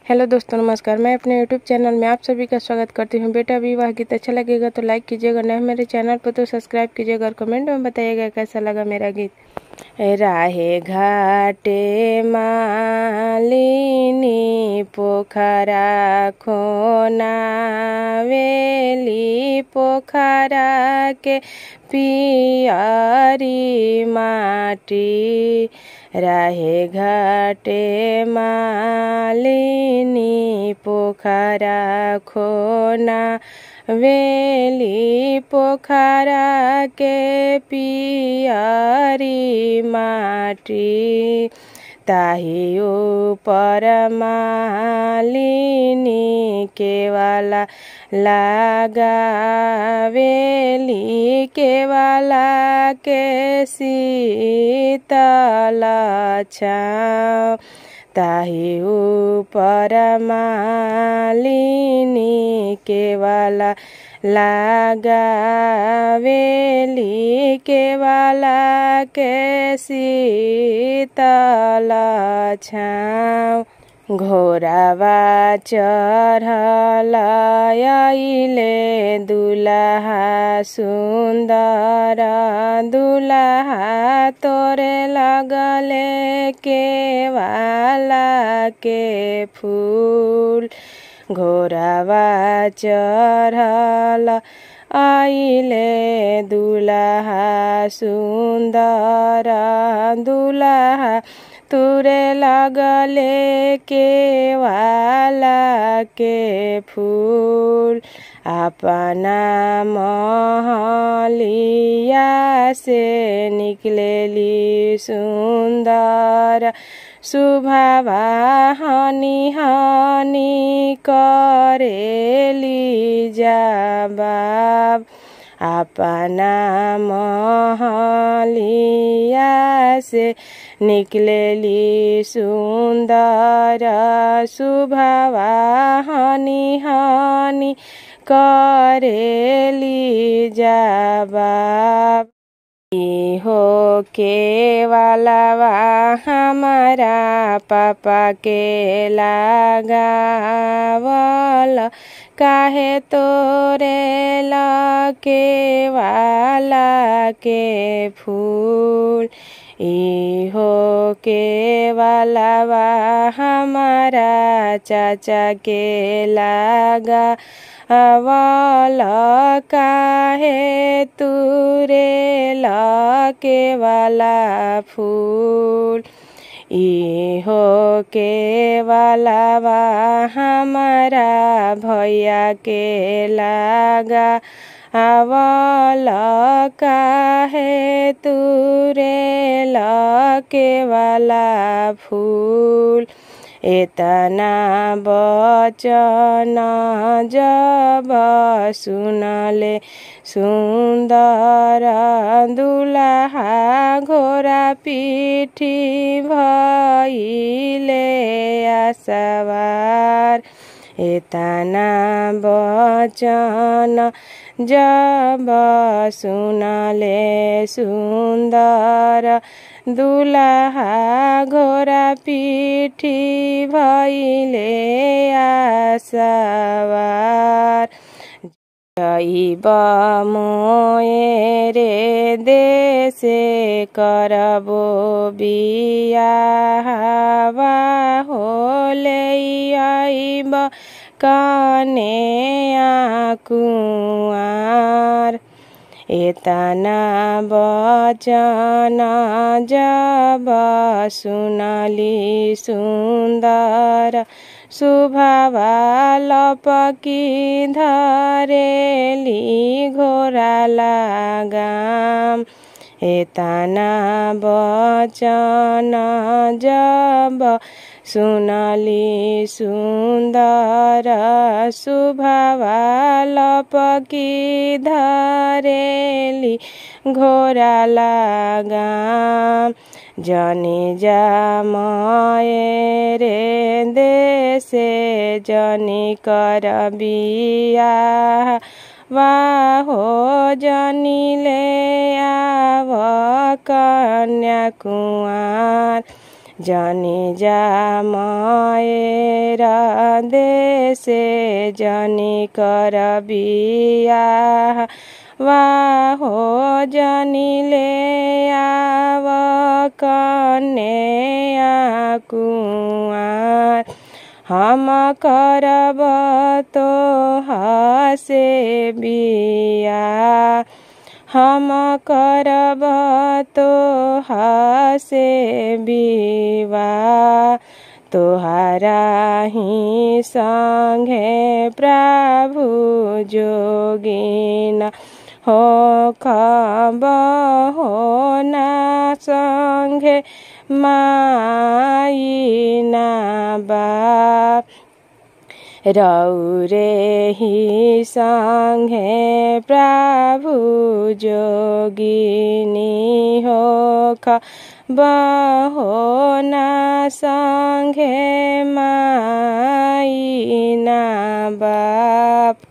Hello दोस्तों, नमस्कार। मैं अपने यूट्यूब चैनल में आप सभी का स्वागत करती हूँ। बेटा विवाह गीत अच्छा लगेगा तो लाइक कीजिएगा, नहीं मेरे चैनल पर तो सब्सक्राइब कीजिएगा और कमेंट में बताइएगा कैसा लगा मेरा गीत। राहे घाटे मालिनी पोखरा खोना वेली पोखरा के पियारी माटी। राहे घाटे मालिनी पोखरा खोना वेली पोखरा के पियारी माटी। ताही ऊपर मालिनी केवाला लगावेली केवाला के शीतल छाँव। ताही ऊपर मालिनी केवाला लगावेली केवाला के शीतल छाँव। घोड़ावा चढ़ल आइले दुल्हा सुंदर दुल्हा तोरे लगले केवाला के फूल। घोड़ावा चढ़ल आइले दुल्हा सुंदर दुल्हा तुरे लगले केवाला के फूल। अपना महलिया से निकलेली सुंदर सुभावा हनी हनी करेली जवाब। अपना महलिया से निकलेली सुंदर सुभावा हनी हनी करेली जवाब। हो केवालावा हमारा पापा के लगावल काहे तोरे केवाला के फूल। हो केवालावा हमारा चाचा के लगावल काहे तुरे केवाला फूल। हो केवालावा हमारा भैया के लगावल काहे तुरे केवाला फूल। एतना बचन जब सुनले सुंदर दुल्हा घोड़ा पीठी भइले सवार। एतना बचन जब सुनले सुंदर दुल्हा घोड़ा पीठी भइले सवार। जइब मोरे देशे करबो बियाहवा होले आइब कन्या कुंवार। एतना बचन जब सुनली सुंदर सुभावा लपकी धरेली घोड़ा लगाम। एतना बचन जब सुनली सुंदर सुभावा लपकी धरेली घोड़ा लगाम। जनी जामरे देशे जनी कर बियाह वाहो जनी ले आव कन्या कुंवार। जनी जा मये देशे जनी कर बियाह वाहो जनी ले आव कन्या कुंवर हम करब तोहसे बियाह हम करब तोहसे विवाह तोहरा ही संगे प्रभु जोगिन हो खब हो ना संगे माई ना बाप रौरे ही संगे प्रभु जोगिनी हो खब हो ना संगे माई ना बाप।